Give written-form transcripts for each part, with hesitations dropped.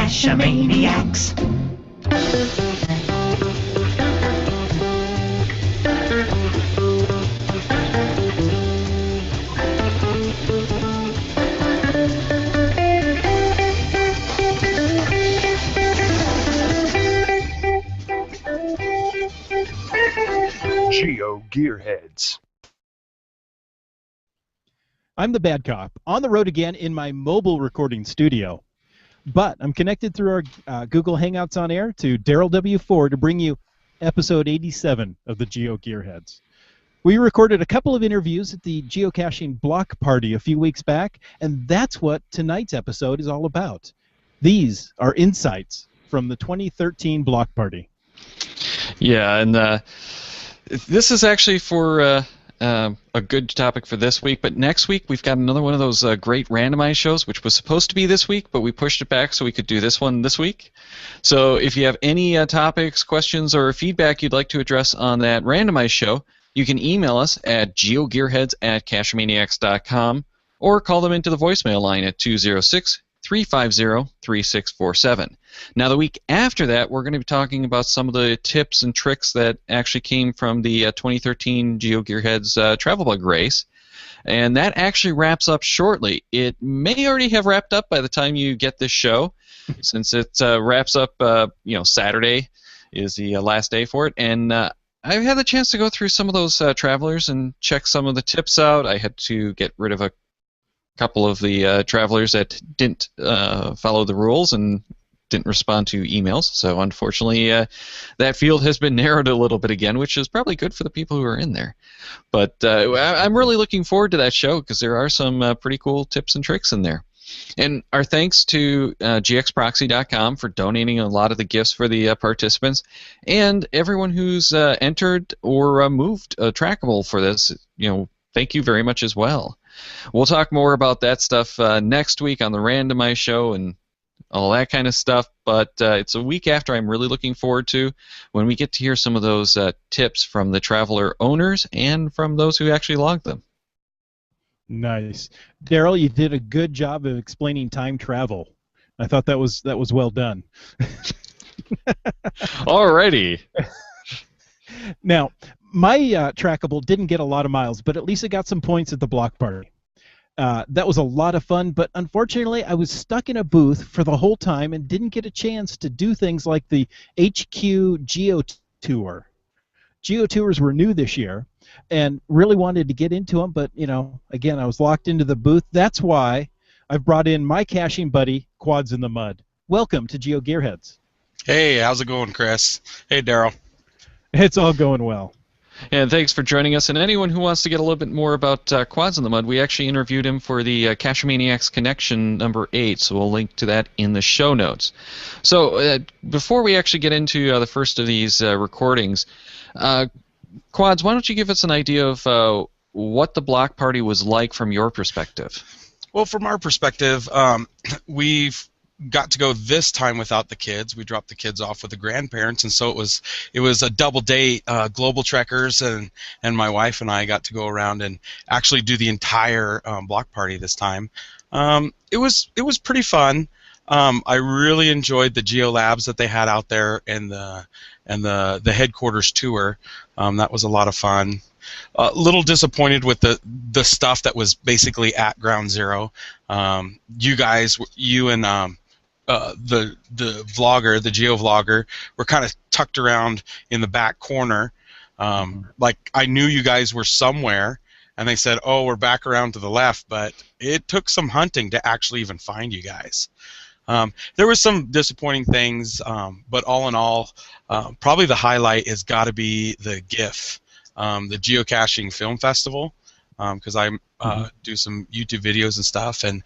Cachamaniacs. GeoGearHeads. I'm the bad cop, on the road again in my mobile recording studio. But I'm connected through our Google Hangouts on Air to Daryl W4 to bring you episode 87 of the GeoGearHeads. We recorded a couple of interviews at the geocaching block party a few weeks back, and that's what tonight's episode is all about. These are insights from the 2013 block party. Yeah, and this is actually for a good topic for this week, but next week we've got another one of those great randomized shows, which was supposed to be this week, but we pushed it back so we could do this one this week. So if you have any topics, questions, or feedback you'd like to address on that randomized show, you can email us at geogearheads@cachamaniacs.com or call them into the voicemail line at 206-350-3647. Now, the week after that, we're going to be talking about some of the tips and tricks that actually came from the 2013 GeoGearHeads travel bug race, and that actually wraps up shortly. It may already have wrapped up by the time you get this show, since it wraps up, Saturday is the last day for it, and I've had the chance to go through some of those travelers and check some of the tips out. I had to get rid of a couple of the travelers that didn't follow the rules and didn't respond to emails, so unfortunately that field has been narrowed a little bit again, which is probably good for the people who are in there. But I'm really looking forward to that show because there are some pretty cool tips and tricks in there. And our thanks to gxproxy.com for donating a lot of the gifts for the participants, and everyone who's entered or moved Trackable for this. Thank you very much as well. We'll talk more about that stuff next week on the randomized show and all that kind of stuff, but it's a week after I'm really looking forward to, when we get to hear some of those tips from the traveler owners and from those who actually logged them. Nice. Daryl, you did a good job of explaining time travel. I thought that was well done. Alrighty. Now, my Trackable didn't get a lot of miles, but at least it got some points at the block party. That was a lot of fun, but unfortunately I was stuck in a booth for the whole time and didn't get a chance to do things like the HQ Geo Tour. Geo Tours were new this year and really wanted to get into them, but, again, I was locked into the booth. That's why I've brought in my caching buddy, Quads in the Mud. Welcome to GeoGearHeads. Hey, how's it going, Chris? Hey, Daryl. It's all going well. And thanks for joining us. And anyone who wants to get a little bit more about Quads in the Mud, we actually interviewed him for the Cachamaniacs Connection number 8, so we'll link to that in the show notes. So before we actually get into the first of these recordings, Quads, why don't you give us an idea of what the block party was like from your perspective? Well, from our perspective, we've got to go this time without the kids. We dropped the kids off with the grandparents, and so it was a double day. Global Trekkers and my wife and I got to go around and actually do the entire block party this time. It was pretty fun. I really enjoyed the Geo Labs that they had out there and the headquarters tour. That was a lot of fun. A little disappointed with the stuff that was basically at Ground Zero. You and the vlogger, the Geo vlogger, were kind of tucked around in the back corner. Like I knew you guys were somewhere, and they said, "Oh, we're back around to the left," but it took some hunting to actually even find you guys. There were some disappointing things, but all in all, probably the highlight has got to be the GIF, the Geocaching Film Festival, because I do some YouTube videos and stuff, and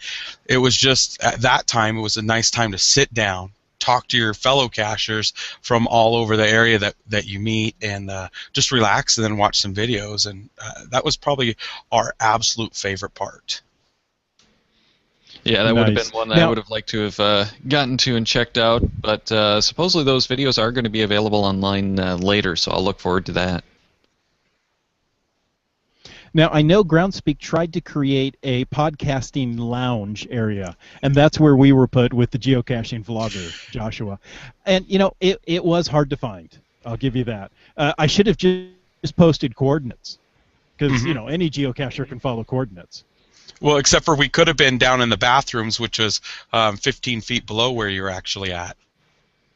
it was just, at that time, it was a nice time to sit down, talk to your fellow cachers from all over the area that you meet, and just relax and then watch some videos, and that was probably our absolute favorite part. Yeah, that would have been one that I would have liked to have gotten to and checked out, but supposedly those videos are going to be available online later, so I'll look forward to that. Now, I know Groundspeak tried to create a podcasting lounge area, and that's where we were put with the geocaching vlogger, Joshua. And, it was hard to find. I'll give you that. I should have just posted coordinates, because, any geocacher can follow coordinates. Well, except for we could have been down in the bathrooms, which was 15 feet below where you're actually at.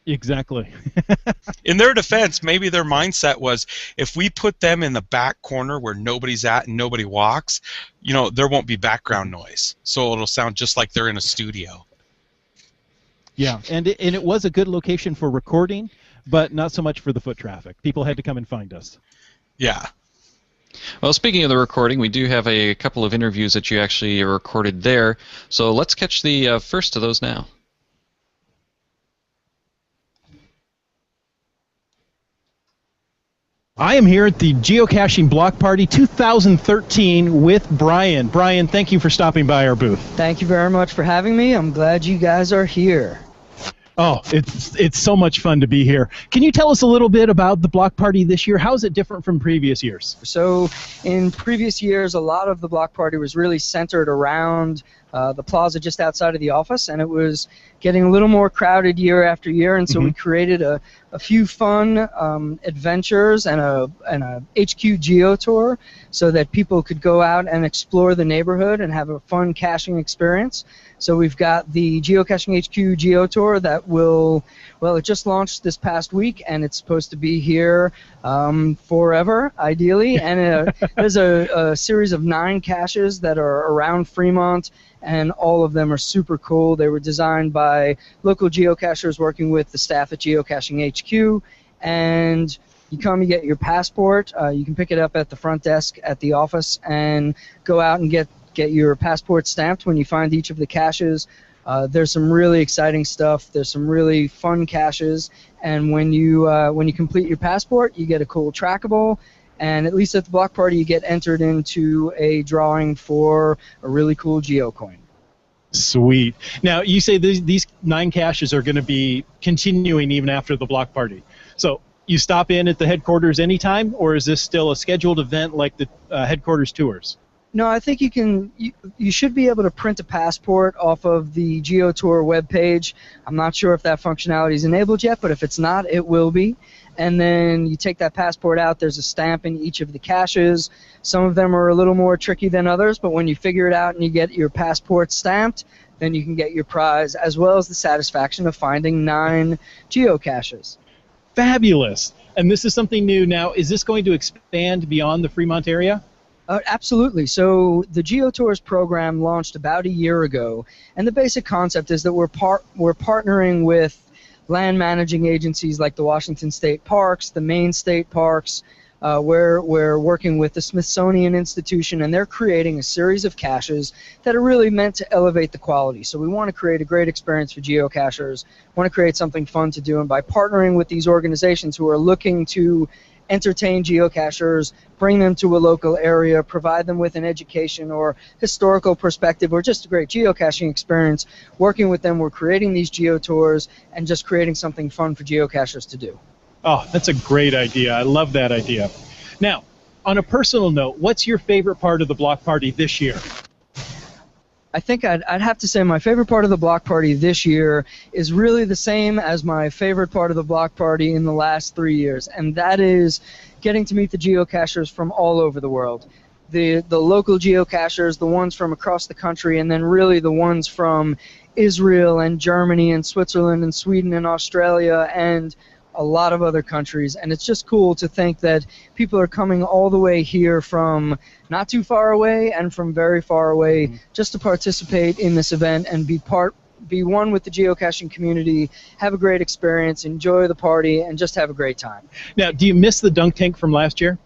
Exactly. In their defense, maybe their mindset was, if we put them in the back corner where nobody's at and nobody walks, there won't be background noise. So it'll sound just like they're in a studio. Yeah, and it was a good location for recording, but not so much for the foot traffic. People had to come and find us. Yeah. Well, speaking of the recording, we do have a couple of interviews that you actually recorded there. So let's catch the first of those now. I am here at the Geocaching Block Party 2013 with Brian. Brian, thank you for stopping by our booth. Thank you very much for having me. I'm glad you guys are here. Oh, it's so much fun to be here. Can you tell us a little bit about the block party this year? How is it different from previous years? So in previous years, a lot of the block party was really centered around the plaza just outside of the office, and it was getting a little more crowded year after year, and so we created a few fun adventures and a HQ Geo tour so that people could go out and explore the neighborhood and have a fun caching experience. So we've got the Geocaching HQ Geo Tour that it just launched this past week, and it's supposed to be here forever, ideally. And there's a series of 9 caches that are around Fremont, and all of them are super cool. They were designed by local geocachers working with the staff at Geocaching HQ, and you come, you get your passport. You can pick it up at the front desk at the office and go out and get your passport stamped when you find each of the caches. There's some really exciting stuff. There's some really fun caches, and when you complete your passport, you get a cool trackable, and at least at the block party, you get entered into a drawing for a really cool geocoin. Sweet. Now, you say these 9 caches are going to be continuing even after the block party. So you stop in at the headquarters anytime, or is this still a scheduled event like the headquarters tours? No, I think you should be able to print a passport off of the GeoTour webpage. I'm not sure if that functionality is enabled yet, but if it's not, it will be. And then you take that passport out. There's a stamp in each of the caches. Some of them are a little more tricky than others, but when you figure it out and you get your passport stamped, then you can get your prize, as well as the satisfaction of finding 9 geocaches. Fabulous. And this is something new. Now, is this going to expand beyond the Fremont area? Absolutely. So the GeoTours program launched about a year ago, and the basic concept is that we're partnering with land managing agencies like the Washington State Parks, the Maine State Parks. We're working with the Smithsonian Institution, and they're creating a series of caches that are really meant to elevate the quality. So we want to create a great experience for geocachers, want to create something fun to do, and by partnering with these organizations who are looking to entertain geocachers, bring them to a local area, provide them with an education or historical perspective or just a great geocaching experience. Working with them, we're creating these geotours and just creating something fun for geocachers to do. Oh, that's a great idea. I love that idea. Now, on a personal note, what's your favorite part of the block party this year? I think I'd have to say my favorite part of the block party this year is really the same as my favorite part of the block party in the last 3 years, and that is getting to meet the geocachers from all over the world. The local geocachers, the ones from across the country, and then really the ones from Israel and Germany and Switzerland and Sweden and Australia and a lot of other countries, and it's just cool to think that people are coming all the way here from not too far away and from very far away just to participate in this event and be one with the geocaching community, have a great experience, enjoy the party, and just have a great time. Now, do you miss the dunk tank from last year?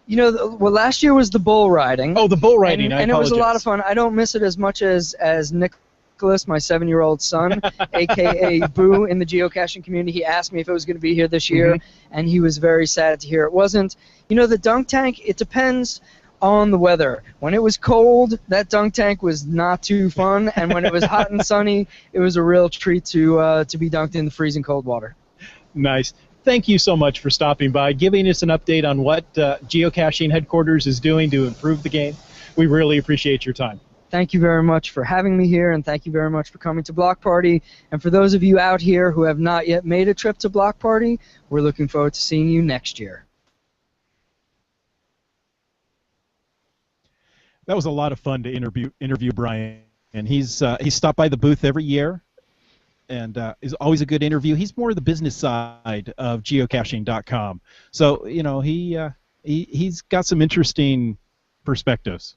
You know, well, last year was the bull riding. Oh, the bull riding. And it was a lot of fun. I don't miss it as much as Nicholas, my 7-year-old son, a.k.a. Boo, in the geocaching community. He asked me if it was going to be here this year, and he was very sad to hear it wasn't. You know, the dunk tank, it depends on the weather. When it was cold, that dunk tank was not too fun, and when it was hot and sunny, it was a real treat to be dunked in the freezing cold water. Nice. Thank you so much for stopping by, giving us an update on what Geocaching Headquarters is doing to improve the game. We really appreciate your time. Thank you very much for having me here, and thank you very much for coming to Block Party. And for those of you out here who have not yet made a trip to Block Party, we're looking forward to seeing you next year. That was a lot of fun to interview Brian, and he's stopped by the booth every year, and is always a good interview. He's more the business side of geocaching.com, so you know he's got some interesting perspectives.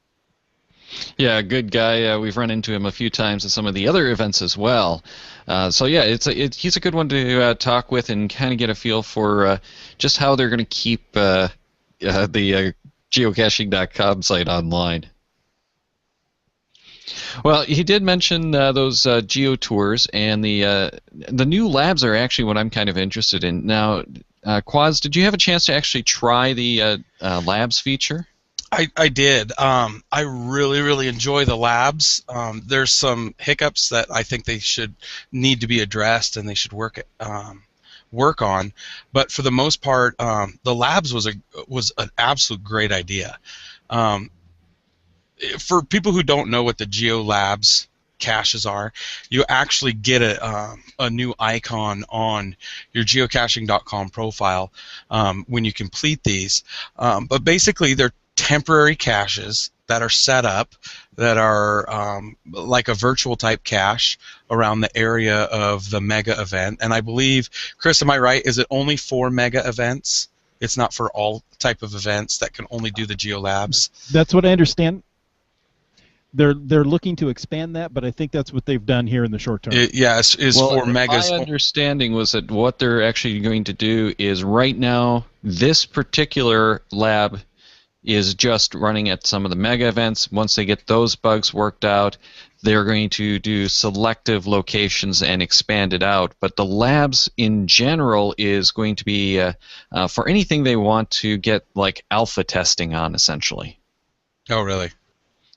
Yeah, good guy. We've run into him a few times at some of the other events as well. So yeah, he's a good one to talk with and kind of get a feel for just how they're going to keep the geocaching.com site online. Well, he did mention those geo tours, and the new labs are actually what I'm kind of interested in. Now, Quaz, did you have a chance to actually try the labs feature? I did. I really enjoy the labs. There's some hiccups that I think they should need to be addressed, and they should work on. But for the most part, the labs was an absolute great idea. For people who don't know what the Geo Labs caches are, you actually get a new icon on your geocaching.com profile when you complete these. But basically, they're temporary caches that are set up that are like a virtual type cache around the area of the mega event. And I believe, Chris, am I right? Is it only for mega events? It's not for all type of events that can only do the Geo Labs? That's what I understand. They're looking to expand that, but I think that's what they've done here in the short term. Yes, is for megas. My understanding was that what they're actually going to do is right now this particular lab is just running at some of the mega events. Once they get those bugs worked out, they're going to do selective locations and expand it out. But the labs in general is going to be for anything they want to get like alpha testing on, essentially. Oh, really?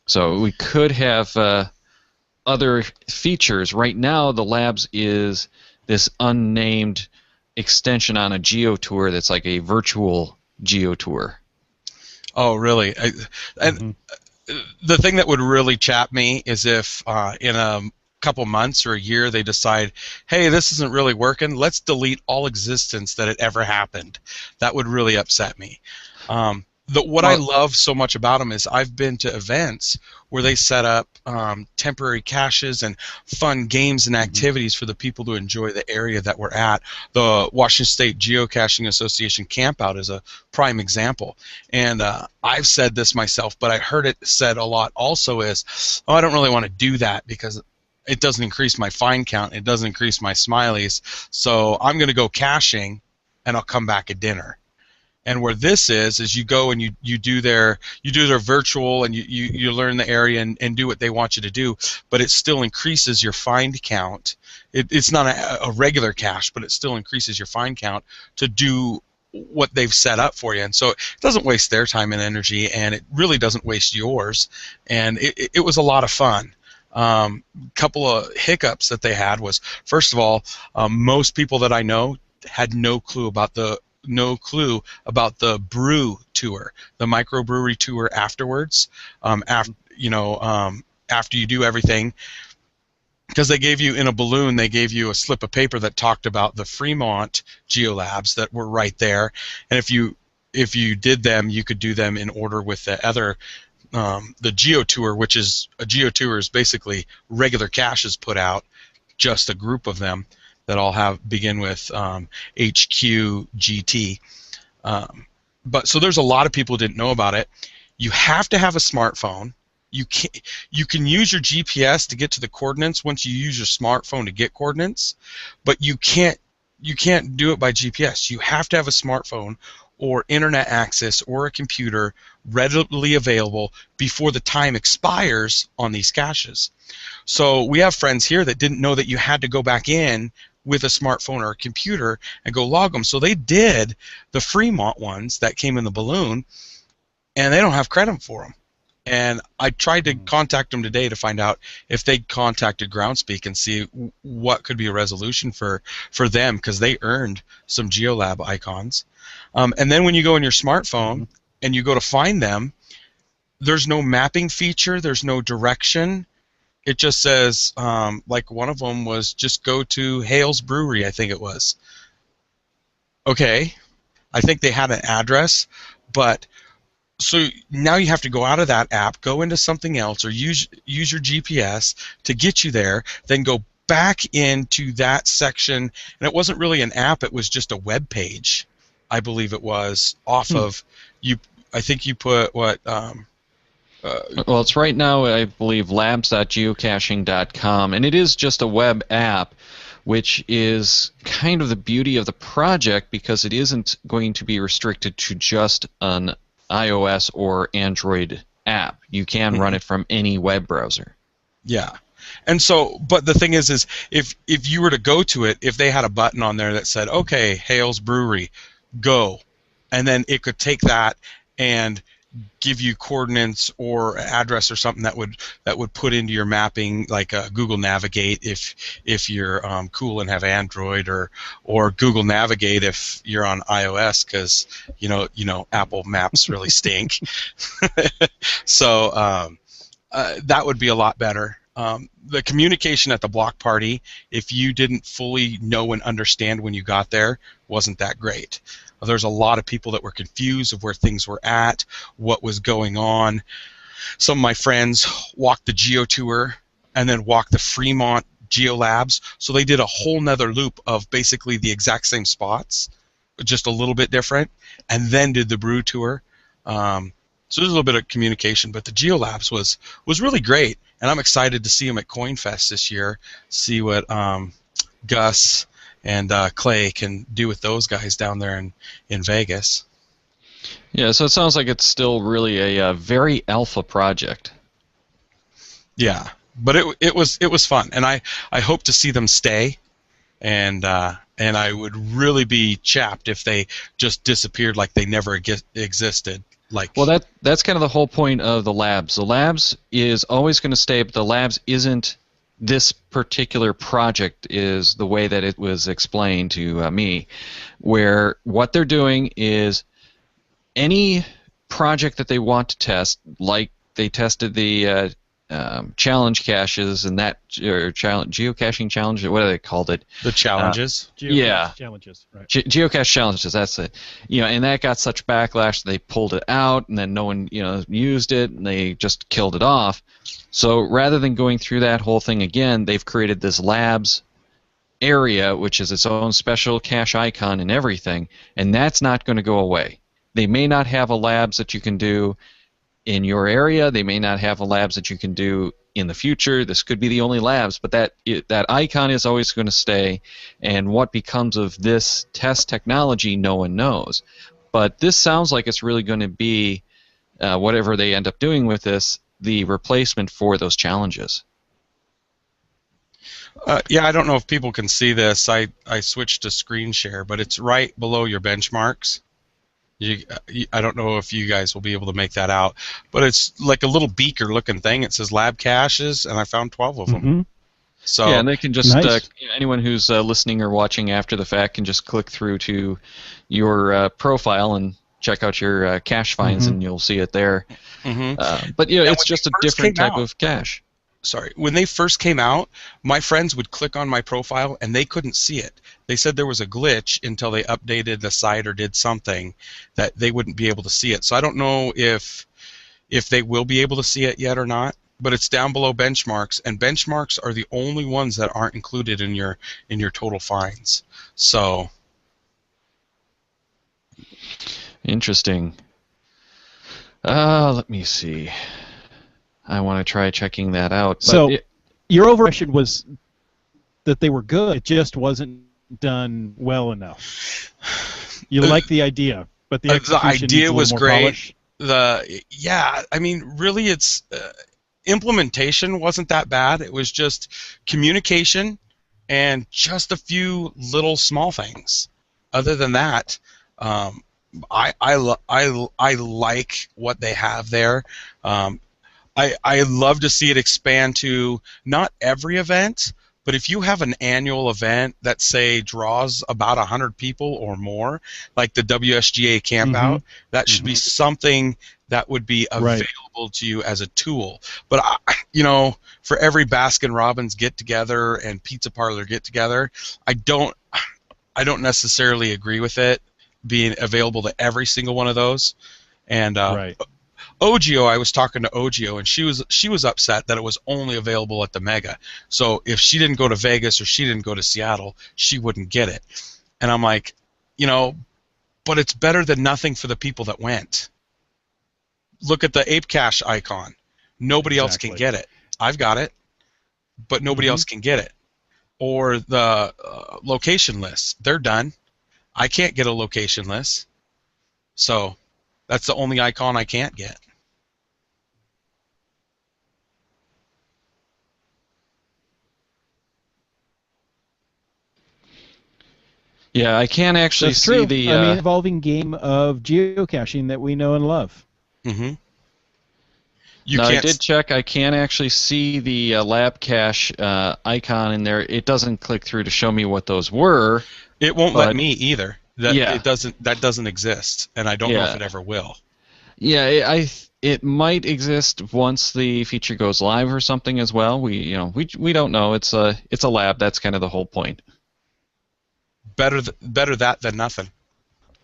So we could have other features. Right now, the labs is this unnamed extension on a GeoTour that's like a virtual GeoTour. Oh, really? And the thing that would really chap me is if in a couple months or a year they decide, hey, this isn't really working, let's delete all existence that it ever happened. That would really upset me. What I love so much about them is I've been to events where they set up temporary caches and fun games and activities for the people to enjoy the area that we're at. The Washington State Geocaching Association Campout is a prime example. And I've said this myself, but I heard it said a lot also is, oh, I don't really want to do that because it doesn't increase my find count, it doesn't increase my smileys, so I'm going to go caching and I'll come back at dinner. And where this is you go and you do their virtual and you learn the area and do what they want you to do, but it still increases your find count. It's not a regular cache, but it still increases your find count to do what they've set up for you. And so it doesn't waste their time and energy, and it really doesn't waste yours. And it was a lot of fun. Couple of hiccups that they had was, first of all, most people that I know had no clue about the brew tour, the microbrewery tour afterwards. After you do everything, because they gave you in a balloon, they gave you a slip of paper that talked about the Fremont Geolabs that were right there, and if you did them, you could do them in order with the other. The GeoTour, which is a GeoTour, is basically regular caches put out, just a group of them that all begin with HQGT. But so there's a lot of people who didn't know about it. You have to have a smartphone. You can use your GPS to get to the coordinates once you use your smartphone to get coordinates, but you can't do it by GPS. You have to have a smartphone or internet access or a computer readily available before the time expires on these caches. So we have friends here that didn't know that you had to go back in with a smartphone or a computer and go log them. So they did the Fremont ones that came in the balloon, and they don't have credit for them. And I tried to contact them today to find out if they contacted Groundspeak and see what could be a resolution for them, because they earned some GeoLab icons. And then when you go in your smartphone and you go to find them, there's no mapping feature, there's no direction. It just says, like one of them was just go to Hale's Brewery, I think it was. Okay, I think they had an address, but so now you have to go out of that app, go into something else, or use your GPS to get you there, then go back into that section. And it wasn't really an app, it was just a web page, I believe it was, off of you. I think you put what well, it's right now, I believe, labs.geocaching.com, and it is just a web app, which is kind of the beauty of the project, because it isn't going to be restricted to just an iOS or Android app. You can run it from any web browser. Yeah. And so, but the thing is if you were to go to it, if they had a button on there that said, okay, Hale's Brewery, go, and then it could take that and give you coordinates or address or something that would put into your mapping, like Google Navigate if you're cool and have Android, or Google Navigate if you're on iOS, because you know Apple Maps really stink. So that would be a lot better. The communication at the block party, if you didn't fully know and understand when you got there, wasn't that great. There's a lot of people that were confused of where things were at, what was going on. Some of my friends walked the Geo Tour and then walked the Fremont Geolabs, so they did a whole nother loop of basically the exact same spots, just a little bit different, and then did the Brew Tour. So there's a little bit of communication, but the Geolabs was really great, and I'm excited to see them at CoinFest this year, see what Gus and Clay can do with those guys down there in Vegas. Yeah, so it sounds like it's still really a very alpha project. Yeah, but it was fun, and I hope to see them stay, and I would really be chapped if they just disappeared like they never existed. Well, that's kind of the whole point of the labs. The labs is always going to stay, but the labs isn't. This particular project is the way that it was explained to me, where what they're doing is any project that they want to test, like they tested the challenge caches and that geocaching challenge, what do they called it? The challenges. Challenges, right? Geocache challenges. That's it. And that got such backlash that they pulled it out, and then no one used it, and they just killed it off. So rather than going through that whole thing again, they've created this labs area, which is its own special cache icon and everything, and that's not going to go away. They may not have a labs that you can do in your area. They may not have a labs that you can do in the future. This could be the only labs, but that icon is always going to stay, and what becomes of this test technology, no one knows. But this sounds like it's really going to be, whatever they end up doing with this, the replacement for those challenges. Yeah, I don't know if people can see this. I switched to screen share, but it's right below your benchmarks. I don't know if you guys will be able to make that out, but it's like a little beaker-looking thing. It says lab caches, and I found 12 of them. So yeah, and they can just nice. Anyone who's listening or watching after the fact can just click through to your profile and check out your cache finds, and you'll see it there. But it's just a different type of cache. Sorry, when they first came out, my friends would click on my profile and they couldn't see it. They said there was a glitch until they updated the site or did something that they wouldn't be able to see it. So I don't know if they will be able to see it yet or not, but it's down below benchmarks, and benchmarks are the only ones that aren't included in your total finds. So interesting. Let me see. I want to try checking that out. So your overimpression was that they were good. It just wasn't done well enough. You like the idea, but the execution idea needs a was little more great. polish. I mean, really, it's implementation wasn't that bad. It was just communication and just a few little small things. Other than that, I like what they have there. I love to see it expand to not every event, but if you have an annual event that say draws about 100 people or more, like the WSGA campout, that should be something that would be available to you as a tool. But for every Baskin Robbins get together and pizza parlor get together, I don't necessarily agree with it being available to every single one of those. And Ogio, I was talking to Ogio, and she was upset that it was only available at the Mega. So if she didn't go to Vegas or she didn't go to Seattle, she wouldn't get it. And I'm like, but it's better than nothing for the people that went. Look at the Ape Cache icon. Nobody else can get it. I've got it, but nobody else can get it. Or the location lists. They're done. I can't get a location list. So that's the only icon I can't get. Yeah, I can't actually That's see true. the evolving game of geocaching that we know and love. Mm-hmm. I did check. I can't actually see the lab cache icon in there. It doesn't click through to show me what those were. It won't let me either. That doesn't exist, and I don't know if it ever will. Yeah, it might exist once the feature goes live or something as well. We don't know. It's a lab. That's kind of the whole point. Better that than nothing.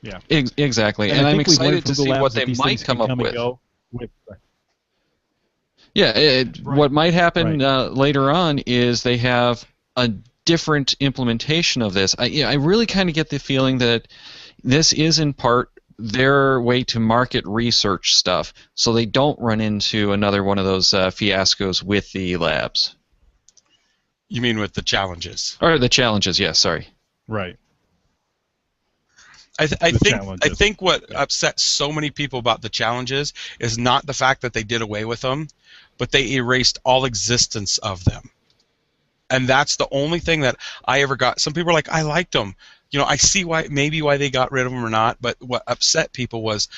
Yeah. Exactly. And I'm excited to see what they might come up with. Yeah, what might happen later on is they have a different implementation of this. I really kind of get the feeling that this is in part their way to market research stuff, so they don't run into another one of those fiascos with the labs. You mean with the challenges? Or the challenges, yes, sorry. Right. I think what upset so many people about the challenges is not the fact that they did away with them, but they erased all existence of them. And that's the only thing that I ever got. Some people are like, I liked them. I see why they got rid of them or not, but what upset people was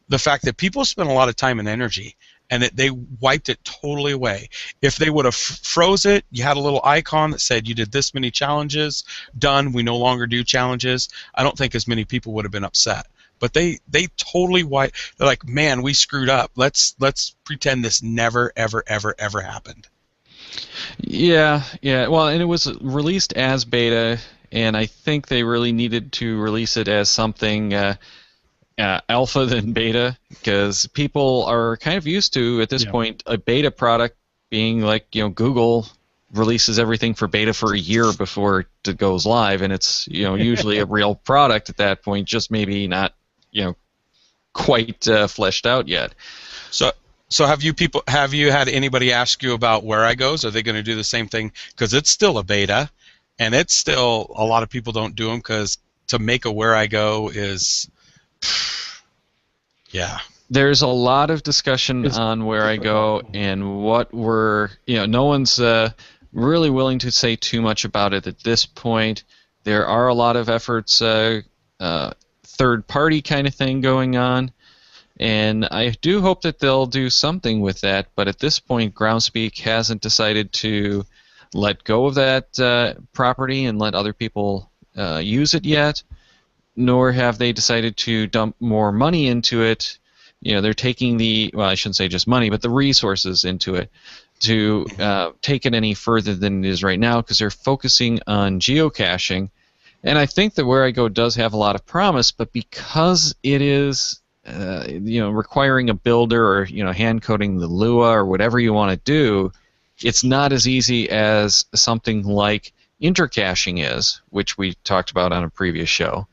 the fact that people spent a lot of time and energy, and that they wiped it totally away. If they would have froze it, you had a little icon that said you did this many challenges, done, we no longer do challenges, I don't think as many people would have been upset. But they totally wiped. They're like, man, we screwed up. Let's pretend this never, ever, ever, ever happened. Yeah. Well, and it was released as beta, and I think they really needed to release it as something alpha than beta, because people are kind of used to, at this point, a beta product being like, Google releases everything for beta for a year before it goes live, and it's usually a real product at that point, just maybe not quite fleshed out yet. So have you had anybody ask you about Where I Goes? Are they going to do the same thing? Because it's still a beta, and it's still, a lot of people don't do them because to make a Where I Go is, yeah. There's a lot of discussion on Where I Go and what no one's really willing to say too much about it at this point. There are a lot of efforts, third-party kind of thing going on, and I do hope that they'll do something with that, but at this point, Groundspeak hasn't decided to let go of that property and let other people use it yet, nor have they decided to dump more money into it. They're taking I shouldn't say just money, but the resources into it to take it any further than it is right now, because they're focusing on geocaching. And I think that Where I Go does have a lot of promise, but because it is requiring a builder or hand coding the Lua or whatever you want to do, it's not as easy as something like intercaching is, which we talked about on a previous show.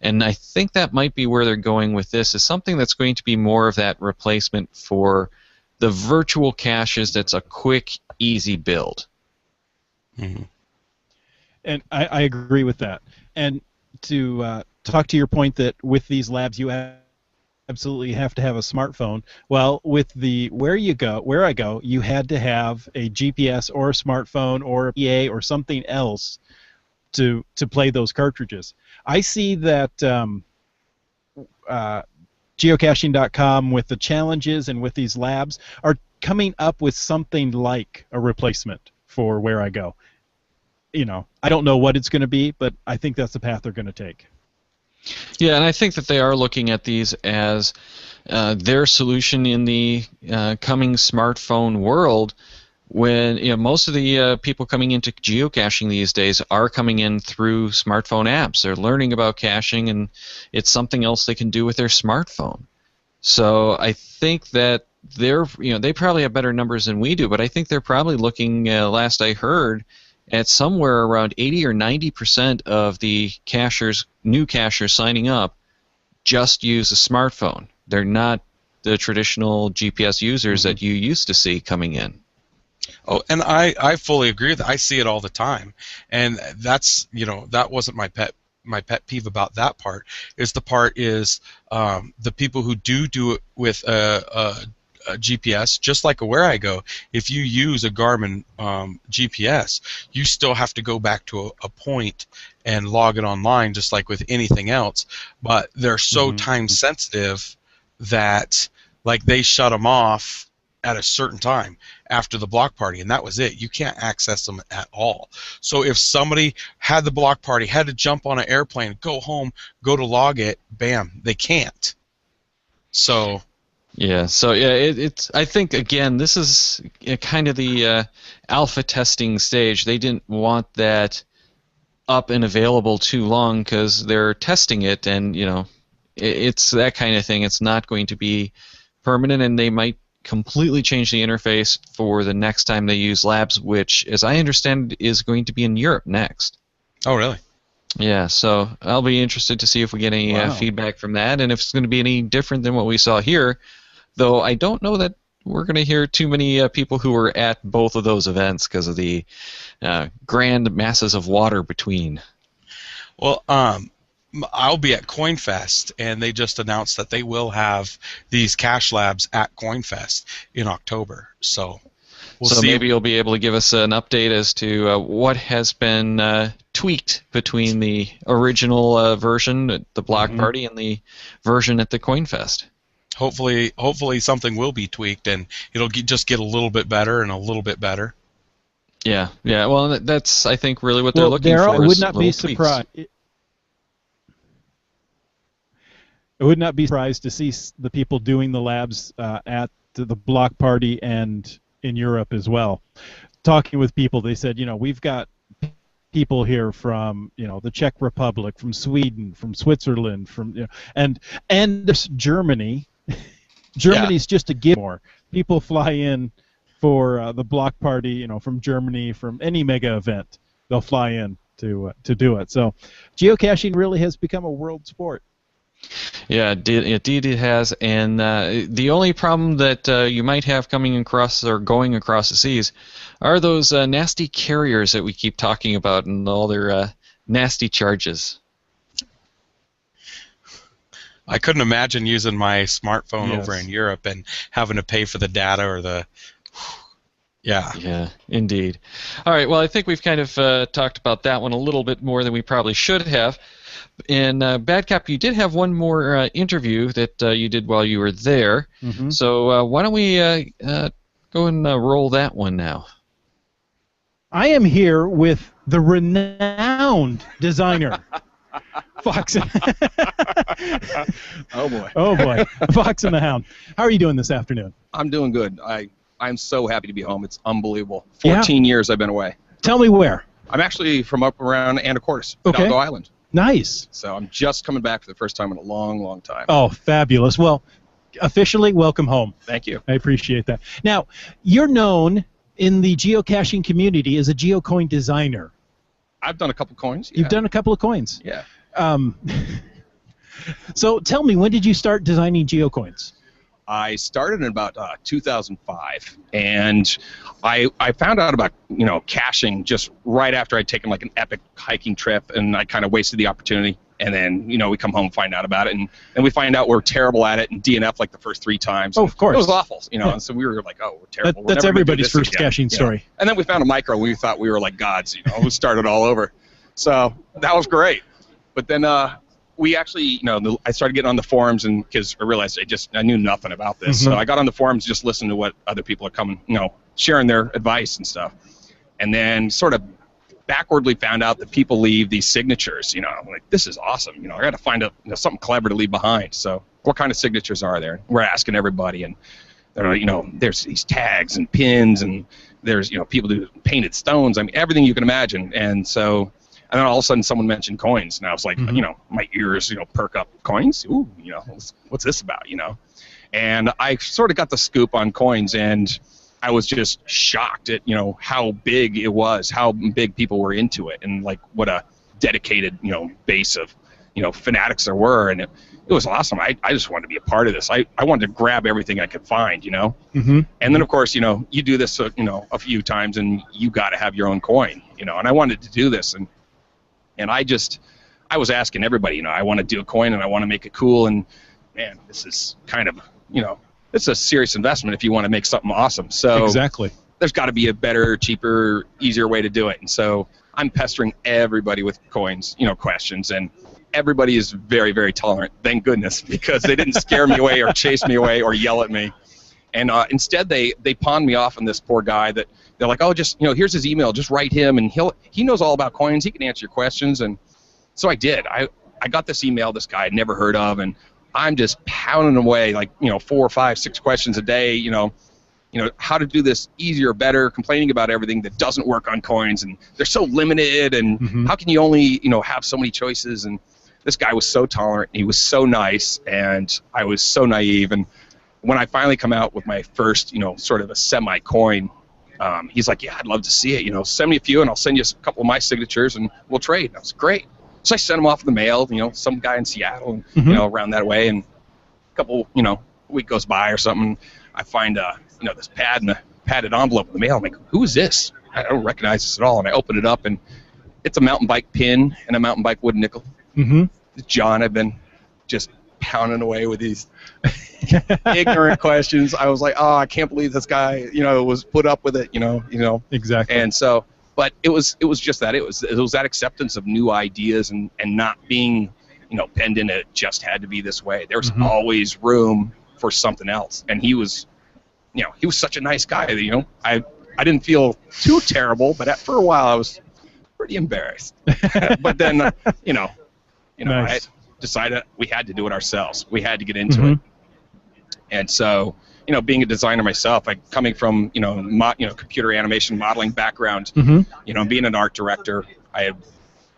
And I think that might be where they're going with this, is something that's going to be more of that replacement for the virtual caches that's a quick, easy build. Mm-hmm. And I agree with that. And to talk to your point that with these labs you absolutely have to have a smartphone. Well, with the Where I Go, you had to have a GPS or a smartphone or a PA or something else to play those cartridges. I see that geocaching.com with the challenges and with these labs are coming up with something like a replacement for where I go. I don't know what it's going to be, but I think that's the path they're going to take. Yeah, and I think that they are looking at these as their solution in the coming smartphone world. When most of the people coming into geocaching these days are coming in through smartphone apps. They're learning about caching, and it's something else they can do with their smartphone. So I think that they probably have better numbers than we do, but I think they're probably looking, last I heard, at somewhere around 80 or 90% of the new cachers signing up just use a smartphone. They're not the traditional GPS users that you used to see coming in. Oh, and I fully agree with that. I see it all the time, and that's that wasn't my pet peeve about that part. The people who do it with a GPS, just like Where I Go. If you use a Garmin GPS, you still have to go back to a point and log it online, just like with anything else. But they're so time sensitive that they shut them off at a certain time after the block party, and that was it. You can't access them at all. So if somebody had the block party, had to jump on an airplane, go home, go to log it, bam, they can't. So it's. I think again, this is kind of the alpha testing stage. They didn't want that up and available too long because they're testing it, and it's that kind of thing. It's not going to be permanent, and they might completely change the interface for the next time they use labs, which, as I understand, is going to be in Europe next. Oh, really? Yeah, so I'll be interested to see if we get any feedback from that, and if it's going to be any different than what we saw here, though I don't know that we're going to hear too many people who were at both of those events because of the grand masses of water between. Well, I'll be at CoinFest, and they just announced that they will have these cache labs at CoinFest in October. So we'll see. Maybe you'll be able to give us an update as to what has been tweaked between the original version at the block party and the version at the CoinFest. Hopefully something will be tweaked, and it'll just get a little bit better and a little bit better. Yeah. Well, that's I think really what they're looking for. I would not be surprised. I would not be surprised to see the people doing the labs at the block party and in Europe as well. Talking with people, they said, we've got people here from, the Czech Republic, from Sweden, from Switzerland, from, and Germany. Germany's just to give more. People fly in for the block party, from Germany, from any mega event. They'll fly in to do it. So geocaching really has become a world sport. Yeah, indeed it has, and the only problem that you might have coming across or going across the seas are those nasty carriers that we keep talking about and all their nasty charges. I couldn't imagine using my smartphone over in Europe and having to pay for the data or the... Yeah, indeed. All right, well, I think we've kind of talked about that one a little bit more than we probably should have. And Bad Cap, you did have one more interview that you did while you were there. So why don't we go and roll that one now? I am here with the renowned designer, Fox. Oh boy. Oh boy, Fox and the Hound. How are you doing this afternoon? I'm doing good. I'm so happy to be home. It's unbelievable. 14 years I've been away. Tell me where. I'm actually from up around Anacortes, Hidalgo Island. Nice. So I'm just coming back for the first time in a long, long time. Oh, fabulous. Well, officially, welcome home. Thank you. I appreciate that. Now, you're known in the geocaching community as a geocoin designer. I've done a couple coins. You've done a couple of coins. Yeah. So tell me, when did you start designing geocoins? I started in about 2005, and I found out about caching just right after I'd taken an epic hiking trip, and I kind of wasted the opportunity. And then we come home and find out about it, and we find out we're terrible at it and DNF the first 3 times. Oh, of course. It was awful, and so we were like, oh, we're terrible. That's everybody's first caching story. And then we found a micro, and we thought we were like gods, who started all over. So that was great. But then we actually, I started getting on the forums, and because I realized I knew nothing about this, so I got on the forums, just listened to what other people are coming, sharing their advice and stuff, and then sort of backwardly found out that people leave these signatures. I'm like, this is awesome. I got to find out something clever to leave behind. So what kind of signatures are there? We're asking everybody, and there's these tags and pins, and there's people do painted stones. I mean, everything you can imagine, and so. And then all of a sudden, someone mentioned coins, and I was like, my ears, perk up. Coins? Ooh, what's this about? And I sort of got the scoop on coins, and I was just shocked at how big it was, how big people were into it, and like what a dedicated base of fanatics there were, and it was awesome. I just wanted to be a part of this. I wanted to grab everything I could find, And then of course you do this a few times, and you got to have your own coin, and I wanted to do this, and I was asking everybody, I want to do a coin, and I want to make it cool, and man, this is kind of, it's a serious investment if you want to make something awesome. So exactly. There's got to be a better, cheaper, easier way to do it. And so I'm pestering everybody with coins, questions, and everybody is very, very tolerant, thank goodness, because they didn't scare me away or chase me away or yell at me. And instead, they pawned me off on this poor guy that they're like, oh, just here's his email, just write him, and he knows all about coins, he can answer your questions. And so I did. I got this email, this guy I'd never heard of, and I'm just pounding away like 4, 5, 6 questions a day. How to do this easier, better, complaining about everything that doesn't work on coins, and they're so limited, and how can you only have so many choices? And this guy was so tolerant, and he was so nice, and I was so naive. And when I finally come out with my first, sort of a semi-coin, he's like, yeah, I'd love to see it. Send me a few, and I'll send you a couple of my signatures, and we'll trade. And I was great. So I sent him off in the mail, some guy in Seattle, and, around that way. And a couple, week goes by or something. I find, this pad and a padded envelope in the mail. I'm like, who is this? I don't recognize this at all. And I open it up, and it's a mountain bike pin and a mountain bike wooden nickel. John, I've been just pounding away with these ignorant questions. I was like, oh, I can't believe this guy, was put up with it, Exactly. And so, but it was just that. It was that acceptance of new ideas, and not being, penned in it just had to be this way. There's always room for something else. And he was, he was such a nice guy that, I didn't feel too terrible, but for a while I was pretty embarrassed. But then, Nice. I decided we had to do it ourselves. We had to get into it. And so, being a designer myself, coming from, computer animation modeling background, being an art director, I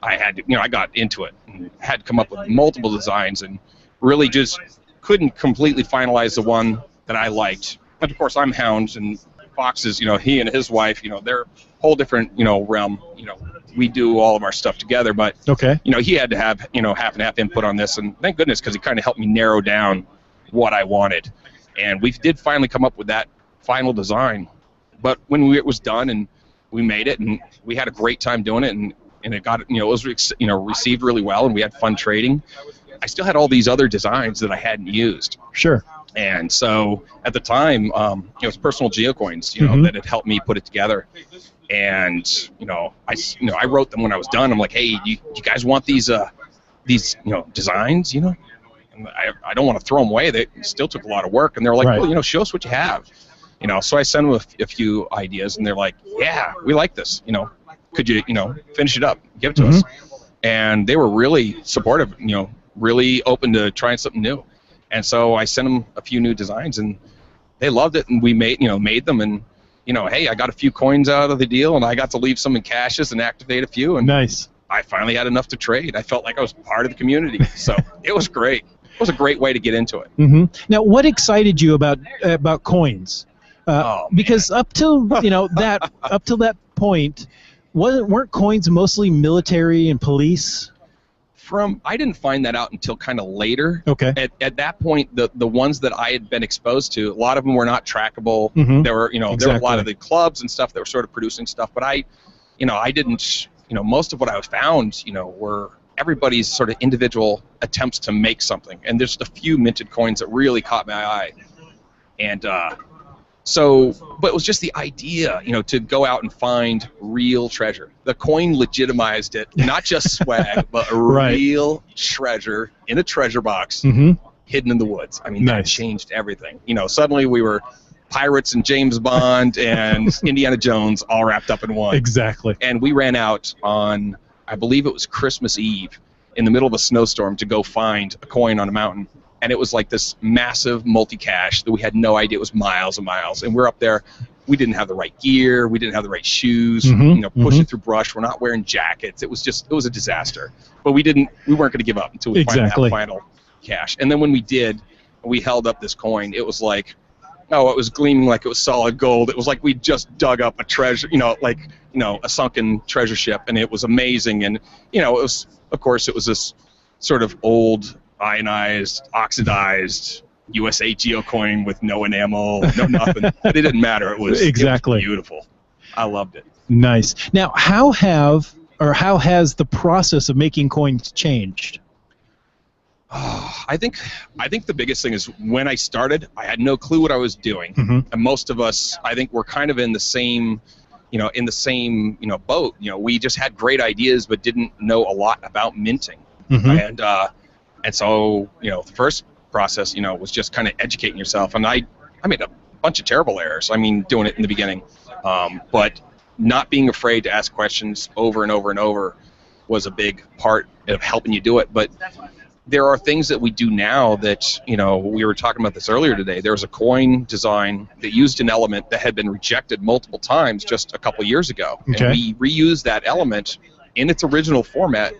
had to, I got into it and had to come up with multiple designs, and really just couldn't completely finalize the one that I liked. And of course, I'm Hound, and Fox is, he and his wife, they're a whole different, realm. We do all of our stuff together, but he had to have, half and half input on this, and thank goodness, because he kind of helped me narrow down what I wanted. And we did finally come up with that final design. But when it was done and we made it, and we had a great time doing it, and it got, it was received really well, and we had fun trading, I still had all these other designs that I hadn't used. Sure. And so at the time, it was Personal GeoCoins, that had helped me put it together. And I wrote them when I was done. I'm like, hey, you guys want these designs, And I don't want to throw them away. They still took a lot of work, and they're like, well, show us what you have, So I sent them a few ideas, and they're like, yeah, we like this, could you, finish it up, give it to us. And they were really supportive, really open to trying something new. And so I sent them a few new designs, and they loved it, and we made them, and hey, I got a few coins out of the deal, and I got to leave some in caches and activate a few, and nice. I finally had enough to trade. I felt like I was part of the community, so it was great. It was a great way to get into it. Now, what excited you about coins? Because up till that point, weren't coins mostly military and police? I didn't find that out until kind of later. Okay. At that point, the ones that I had been exposed to, a lot of them were not trackable. There were there were a lot of the clubs and stuff that were sort of producing stuff, but I didn't. Most of what I found, were everybody's sort of individual attempts to make something, and there's just a few minted coins that really caught my eye, and So, but it was just the idea, to go out and find real treasure. The coin legitimized it, not just swag, but a real treasure in a treasure box hidden in the woods. I mean, that changed everything. Suddenly we were pirates and James Bond and Indiana Jones all wrapped up in one. Exactly. And we ran out on, I believe it was Christmas Eve, in the middle of a snowstorm to go find a coin on a mountain. And it was like this massive multi-cache that we had no idea. It was miles and miles. And we're up there. We didn't have the right gear. We didn't have the right shoes. Pushing through brush. We're not wearing jackets. It was a disaster. But we weren't going to give up until we found that final cache. And then when we did, we held up this coin. It was like, it was gleaming like it was solid gold. It was like we just dug up a treasure, a sunken treasure ship. And it was amazing. And, it was, of course, it was this sort of old, ionized, oxidized USA Geo coin with no enamel, no nothing. But it didn't matter. It was beautiful. I loved it. Nice. Now, how has the process of making coins changed? I think the biggest thing is when I started, I had no clue what I was doing, and most of us, I think, were kind of in the same boat. We just had great ideas but didn't know a lot about minting, and so, the first process, was just kind of educating yourself. And I made a bunch of terrible errors. I mean, doing it in the beginning. But not being afraid to ask questions over and over and over was a big part of helping you do it. But there are things that we do now that, we were talking about this earlier today. There was a coin design that used an element that had been rejected multiple times just a couple years ago. Okay. And we reused that element in its original format,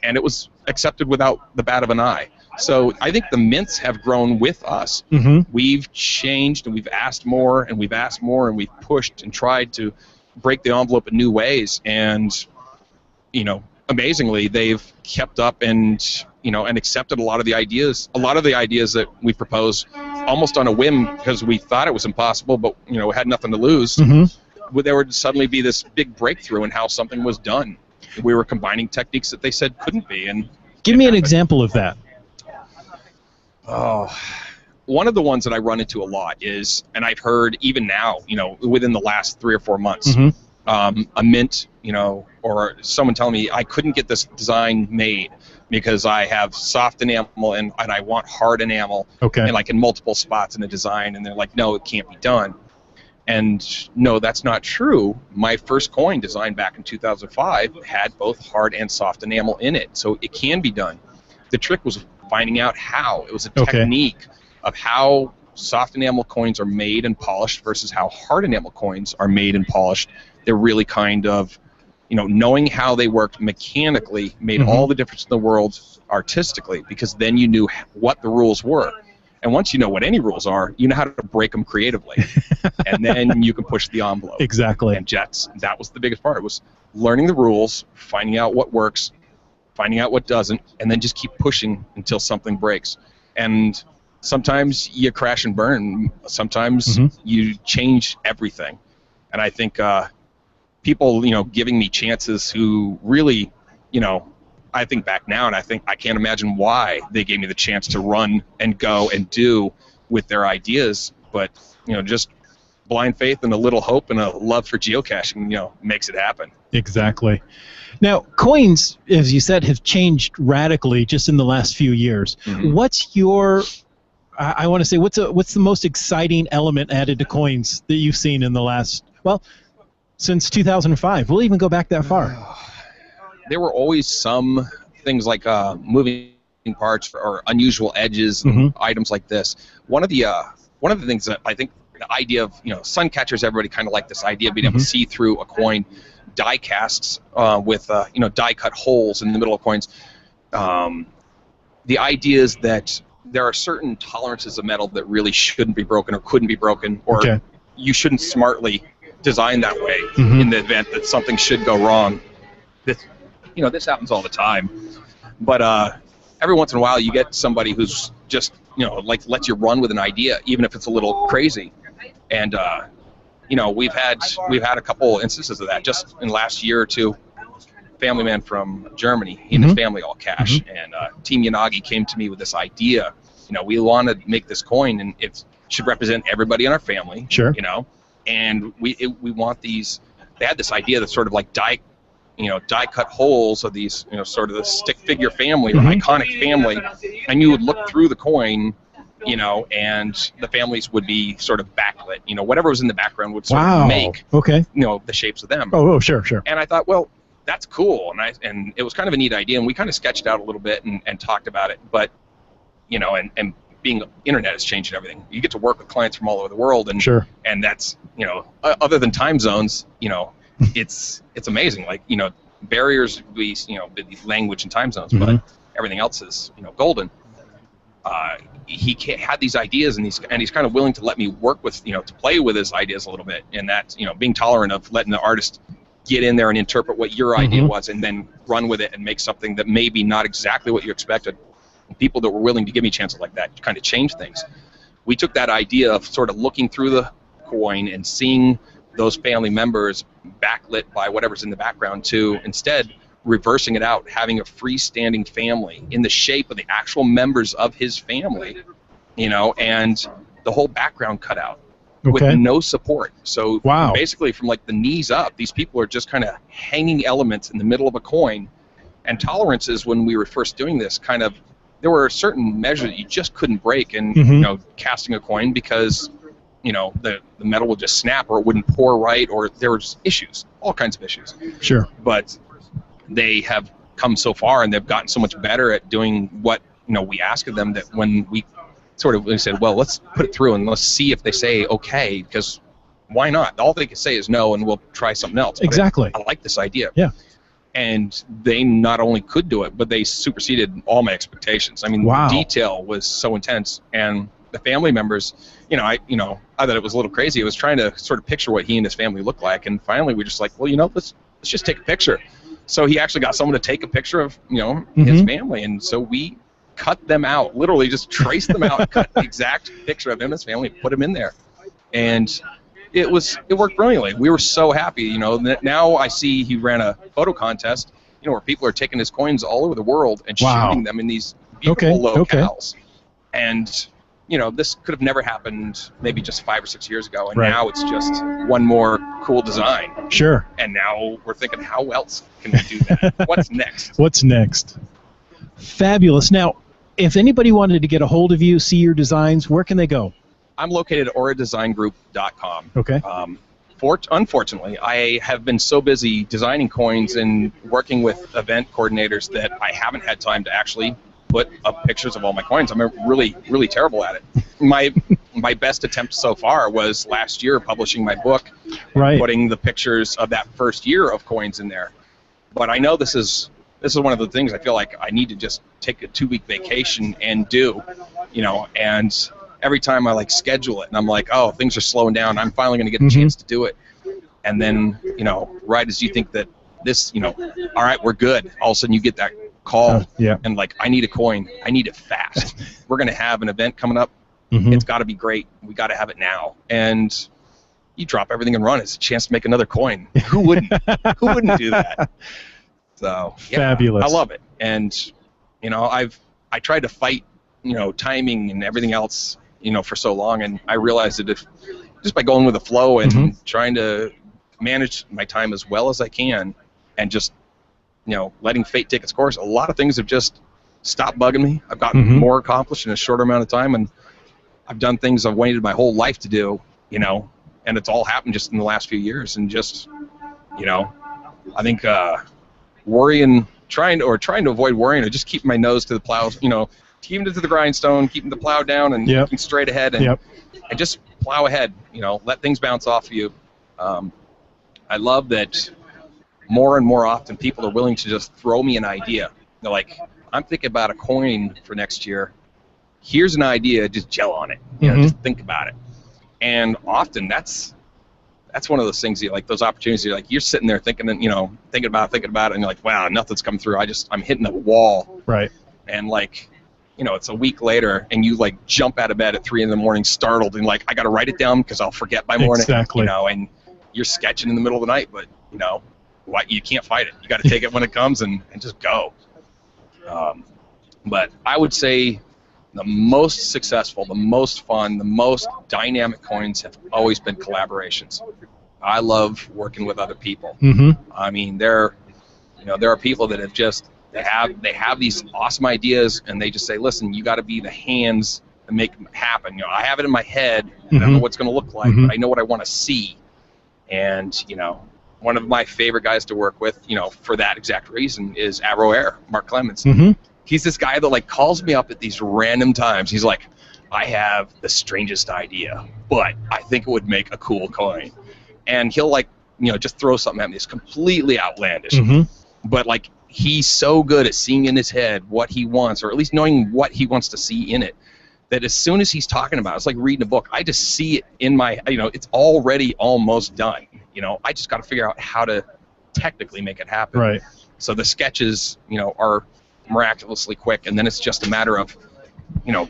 and it was accepted without the bat of an eye. So I think the mints have grown with us. We've changed, and we've asked more, and we've asked more, and we've pushed and tried to break the envelope in new ways. And, amazingly, they've kept up and accepted a lot of the ideas that we proposed almost on a whim because we thought it was impossible, but, we had nothing to lose. There would suddenly be this big breakthrough in how something was done. We were combining techniques that they said couldn't be. And give me an example of that. One of the ones that I run into a lot is, and I've heard even now, within the last 3 or 4 months, a mint, or someone telling me I couldn't get this design made because I have soft enamel and I want hard enamel, and like in multiple spots in the design, and they're like, no, it can't be done. And no, that's not true. My first coin designed back in 2005 had both hard and soft enamel in it, so it can be done. The trick was finding out how. It was a technique of how soft enamel coins are made and polished versus how hard enamel coins are made and polished. They're really kind of, knowing how they worked mechanically made all the difference in the world artistically, because then you knew what the rules were. And once you know what any rules are, you know how to break them creatively. And then you can push the envelope. Exactly. And that was the biggest part. It was learning the rules, finding out what works, finding out what doesn't, and then just keep pushing until something breaks. And sometimes you crash and burn. Sometimes you change everything. And I think people, giving me chances who really, I think back now, and I can't imagine why they gave me the chance to run and go and do with their ideas. But, just blind faith and a little hope and a love for geocaching, makes it happen. Exactly. Now, coins, as you said, have changed radically just in the last few years. What's your, I want to say, what's the most exciting element added to coins that you've seen in the last, since 2005? We'll even go back that far. There were always some things like moving parts or unusual edges and items like this. One of the things that I think the idea of, sun catchers, everybody kind of like this idea of being able to see through a coin. Die casts with die cut holes in the middle of coins. The idea is that there are certain tolerances of metal that really shouldn't be broken or couldn't be broken, or you shouldn't smartly design that way in the event that something should go wrong. This happens all the time, but every once in a while you get somebody who's just lets you run with an idea, even if it's a little crazy. And we've had a couple instances of that just in the last year or two. Family man from Germany, he and his family all cash, and Team Yanagi came to me with this idea. We want to make this coin, and it's should represent everybody in our family. Sure. You know, and we want these. They had this idea that sort of like die cut holes of these, sort of the stick figure family or iconic family, and you would look through the coin, and the families would be sort of backlit. Whatever was in the background would sort of make, the shapes of them. Oh, sure. And I thought, well, that's cool, and it was kind of a neat idea, and we kind of sketched out a little bit and talked about it, but, and being internet has changed everything. You get to work with clients from all over the world, and sure. And that's, other than time zones, it's amazing. Like, barriers would be, the language and time zones, but everything else is, golden. He had these ideas, and he's kind of willing to let me work with, to play with his ideas a little bit, and that, being tolerant of letting the artist get in there and interpret what your idea was, and then run with it and make something that maybe not exactly what you expected. People that were willing to give me chances like that kind of change things. We took that idea of sort of looking through the coin and seeing those family members backlit by whatever's in the background to instead reversing it out, having a freestanding family in the shape of the actual members of his family, and the whole background cut out with no support. So basically from like the knees up, these people are just kind of hanging elements in the middle of a coin. And tolerances, when we were first doing this, there were certain measures that you just couldn't break in casting a coin, because the metal would just snap, or it wouldn't pour right, or there was issues, all kinds of issues. Sure. But they have come so far, and they've gotten so much better at doing what we ask of them, that when we said, well, let's put it through and let's see if they say okay, because why not? All they can say is no, and we'll try something else. But exactly. I like this idea. Yeah. And they not only could do it, but they superseded all my expectations. I mean, the detail was so intense, and the family members, I thought it was a little crazy. I was trying to sort of picture what he and his family looked like, and finally we just like, well, let's just take a picture. So he actually got someone to take a picture of, his family, and so we cut them out, literally just traced them out, cut the exact picture of him and his family, put him in there, and it worked brilliantly. We were so happy, Now I see he ran a photo contest, where people are taking his coins all over the world and shooting them in these beautiful locales. And, this could have never happened maybe just 5 or 6 years ago, and now it's just one more cool design. Sure. And now we're thinking, how else can we do that? What's next? What's next? Fabulous. Now, if anybody wanted to get a hold of you, see your designs, where can they go? I'm located at auradesignGroup.com. Okay. Unfortunately, I have been so busy designing coins and working with event coordinators that I haven't had time to actually put up pictures of all my coins. I'm really, really terrible at it. My best attempt so far was last year publishing my book, putting the pictures of that first year of coins in there. But I know this is one of the things I feel like I need to just take a 2-week vacation and do, and every time I schedule it, and I'm like, oh, things are slowing down, I'm finally going to get a chance to do it. And then, right as you think that this, all right, we're good, all of a sudden you get that call, and I need a coin, I need it fast. We're going to have an event coming up. It's got to be great. We got to have it now. And you drop everything and run. It's a chance to make another coin. Who wouldn't? Who wouldn't do that? So fabulous. I love it. And I tried to fight timing and everything else for so long, and I realized that if just by going with the flow and trying to manage my time as well as I can, and just letting fate take its course, a lot of things have just stopped bugging me. I've gotten more accomplished in a shorter amount of time, and I've done things I've waited my whole life to do, and it's all happened just in the last few years. And just I think worrying, trying to avoid worrying, or just keeping my nose to the plow, keeping it to the grindstone, keeping the plow down, and looking straight ahead, and just plow ahead. Let things bounce off of you. I love that more and more often people are willing to just throw me an idea. They're like, I'm thinking about a coin for next year. Here's an idea, just gel on it. Just think about it. And often that's one of those things, those opportunities. You're sitting there thinking, thinking about it, and you're like, wow, nothing's come through. I'm hitting a wall. Right. And it's a week later, and you jump out of bed at 3 a.m, startled, and I got to write it down because I'll forget by morning. Exactly. And you're sketching in the middle of the night, but you can't fight it. You got to take it when it comes and just go. But I would say the most successful, the most fun, the most dynamic coins have always been collaborations. I love working with other people. I mean, there are people that have just they have these awesome ideas, and they just say, listen, you got to be the hands and make them happen. I have it in my head. I don't know what it's going to look like, but I know what I want to see. And one of my favorite guys to work with, for that exact reason, is Avro Air, Mark Clemens. He's this guy that calls me up at these random times. He's like, I have the strangest idea, but I think it would make a cool coin. And he'll just throw something at me that's completely outlandish. But he's so good at seeing in his head what he wants, or at least knowing what he wants to see in it, that as soon as he's talking about it, it's like reading a book. I just see it in my, it's already almost done. I just got to figure out how to technically make it happen. Right. So the sketches, are miraculously quick, and then it's just a matter of,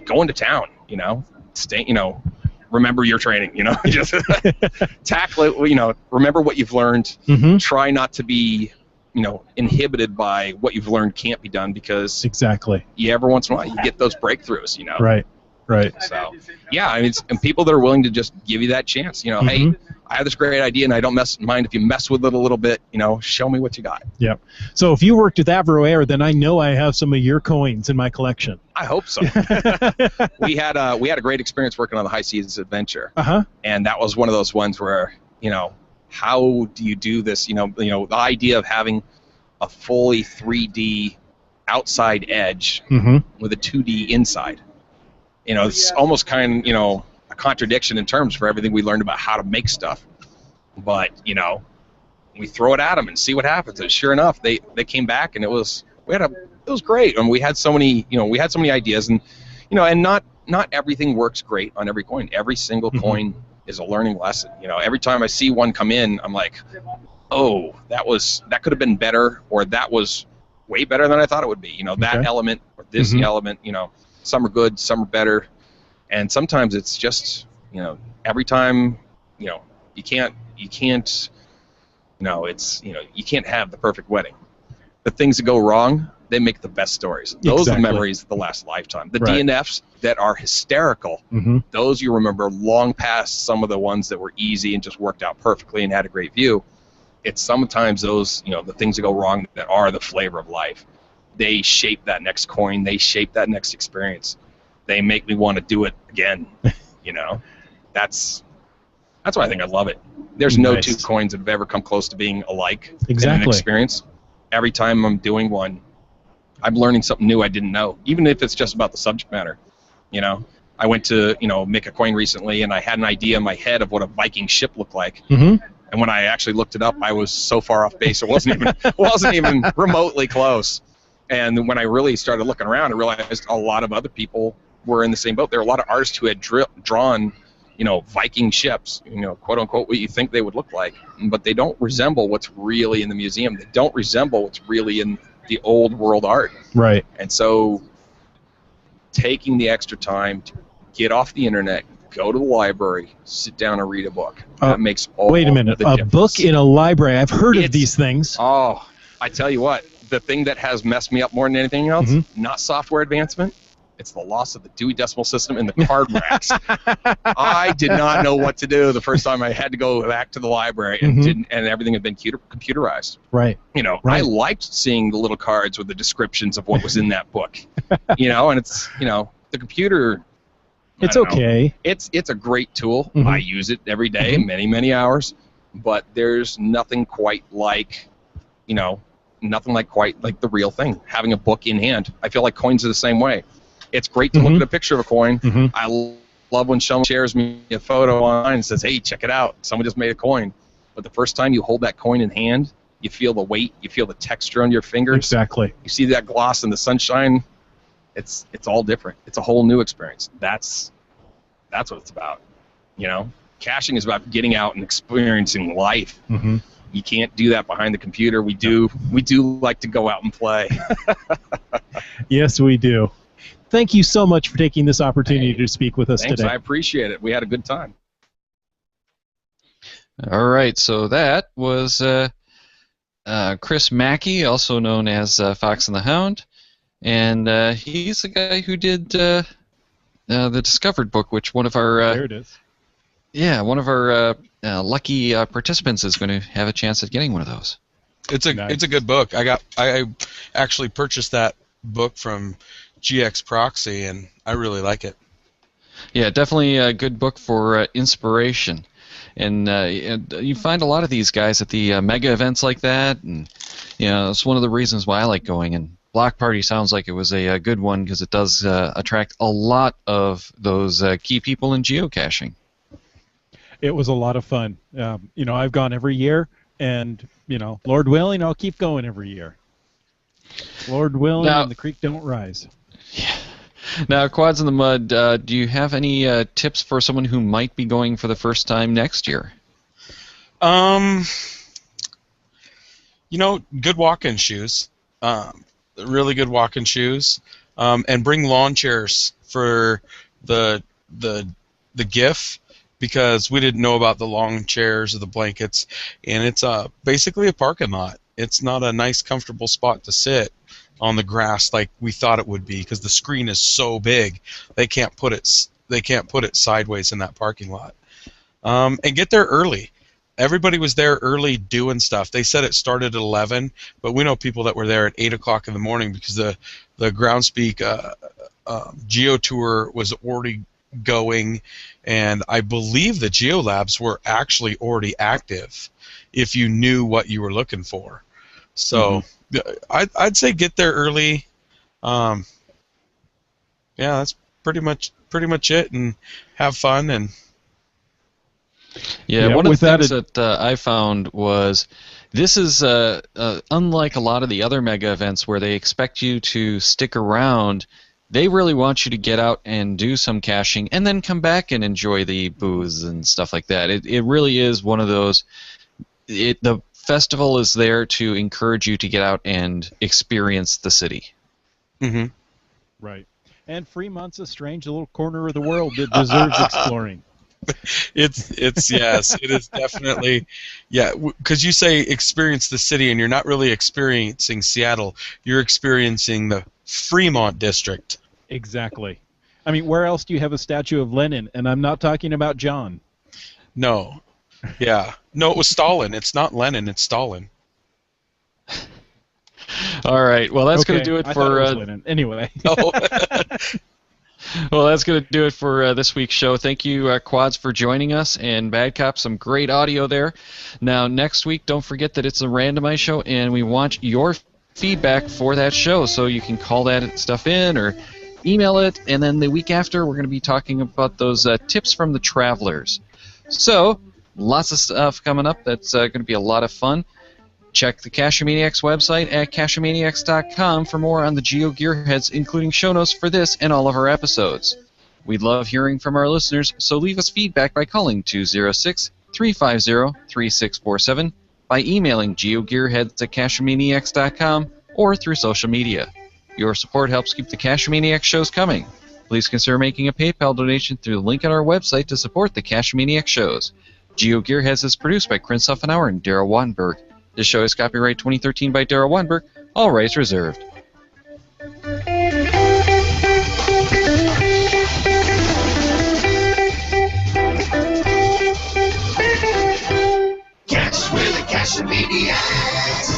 going to town, stay, remember your training, just tackle it, remember what you've learned, try not to be, inhibited by what you've learned can't be done, because exactly. Every once in a while you get those breakthroughs, Right. So, yeah, I mean, and people that are willing to just give you that chance, hey, I have this great idea, and I don't mind if you mess with it a little bit, show me what you got. Yep. So if you worked with Avro Air, then I know I have some of your coins in my collection. I hope so. we had a great experience working on the High Seas Adventure, and that was one of those ones where, how do you do this? The idea of having a fully 3D outside edge with a 2D inside. It's almost kind of, a contradiction in terms for everything we learned about how to make stuff. But, we throw it at them and see what happens. And sure enough, they came back, and it was great. And we had so many, ideas, and, and not everything works great on every coin. Every single coin is a learning lesson. Every time I see one come in, I'm like, oh, that could have been better, or that was way better than I thought it would be. That element or this element, some are good, some are better, and sometimes it's just, every time, you can't, you can't have the perfect wedding. The things that go wrong, they make the best stories. Those are the memories that last a lifetime. The DNFs that are hysterical, those you remember long past some of the ones that were easy and just worked out perfectly and had a great view. It's sometimes those, the things that go wrong that are the flavor of life. They shape that next coin. They shape that next experience. They make me want to do it again. That's why I think I love it. There's no two coins that have ever come close to being alike in an experience. Every time I'm doing one, I'm learning something new I didn't know, even if it's just about the subject matter. I went to make a coin recently, and I had an idea in my head of what a Viking ship looked like. And when I actually looked it up, I was so far off base it wasn't even remotely close. And when I really started looking around, I realized a lot of other people were in the same boat. There were a lot of artists who had drawn, Viking ships, quote unquote, what you think they would look like, but they don't resemble what's really in the museum. They don't resemble what's really in the old world art. Right. And so, taking the extra time to get off the internet, go to the library, sit down and read a book. That makes all the difference. Wait a minute, a book in a library? I've heard of these things. Oh, I tell you what. The thing that has messed me up more than anything else, not software advancement, it's the loss of the Dewey Decimal System in the card racks. I did not know what to do the first time I had to go back to the library, and everything had been computerized. Right. I liked seeing the little cards with the descriptions of what was in that book. And it's, the computer. It's okay. It's a great tool. I use it every day, many hours, but there's nothing quite like, nothing quite like the real thing, having a book in hand. I feel like coins are the same way. It's great to look at a picture of a coin. I love when someone shares me a photo online and says, hey, check it out, someone just made a coin. But the first time you hold that coin in hand, you feel the weight, you feel the texture on your fingers. Exactly. You see that gloss in the sunshine. It's all different. It's a whole new experience. That's what it's about. Caching is about getting out and experiencing life. You can't do that behind the computer. We do like to go out and play. Yes, we do. Thank you so much for taking this opportunity to speak with us thanks, today. I appreciate it. We had a good time. All right, so that was Chris Mackey, also known as Fox and the Hound, and he's the guy who did the Discovered book, which one of our there it is. yeah, one of our lucky participants is going to have a chance at getting one of those. It's a good book. I actually purchased that book from GX Proxy, and I really like it. Yeah, definitely a good book for inspiration. And you find a lot of these guys at the mega events like that, and it's one of the reasons why I like going. And Block Party sounds like it was a good one because it does attract a lot of those key people in geocaching. It was a lot of fun. I've gone every year, and Lord willing, I'll keep going every year. Lord willing, now, and the creek don't rise. Yeah. Now, Quads in the Mud, do you have any tips for someone who might be going for the first time next year? Good walk-in shoes. Really good walk-in shoes. And bring lawn chairs for the GIF, because we didn't know about the lawn chairs or the blankets, and it's basically a parking lot. It's not a nice, comfortable spot to sit on the grass like we thought it would be, because the screen is so big they can't put it sideways in that parking lot. And get there early. Everybody was there early doing stuff. They said it started at 11, but we know people that were there at 8 o'clock in the morning because the Groundspeak Geo Tour was already going, and I believe the Geolabs were actually already active if you knew what you were looking for. So I'd say get there early. Yeah, that's pretty much it, and have fun. And one of the things that I found was this is unlike a lot of the other mega events where they expect you to stick around. They really want you to get out and do some caching and then come back and enjoy the booths and stuff like that. It really is one of those. The festival is there to encourage you to get out and experience the city. Mm-hmm. Right. And Fremont's a strange little corner of the world that deserves exploring. It's yes, it is definitely, yeah, because you say experience the city, and you're not really experiencing Seattle. You're experiencing the Fremont district. Exactly. I mean, where else do you have a statue of Lenin? And I'm not talking about John. No. Yeah. No, it was Stalin. It's not Lenin, it's Stalin. All right. Well, that's going to do it for... Lenin. Anyway. Oh. Well, that's going to do it for this week's show. Thank you, Quads, for joining us, and Bad Cop, some great audio there. Now, next week, don't forget that it's a randomized show, and we want your feedback for that show, so you can call that stuff in or email it, and then the week after, we're going to be talking about those tips from the travelers. So, lots of stuff coming up that's going to be a lot of fun. Check the Cachemaniacs website at cachemaniacs.com for more on the GeoGearHeads, including show notes for this and all of our episodes. We'd love hearing from our listeners, so leave us feedback by calling 206-350-3647, by emailing geogearheads at cachemaniacs.com, or through social media. Your support helps keep the Cachemaniacs shows coming. Please consider making a PayPal donation through the link on our website to support the Cachemaniacs shows. GeoGearHeads is produced by Chris Hoffenauer and Daryl Wattenberg. This show is copyright 2013 by Daryl Wattenberg. All rights reserved. Cash with the Cachemaniacs.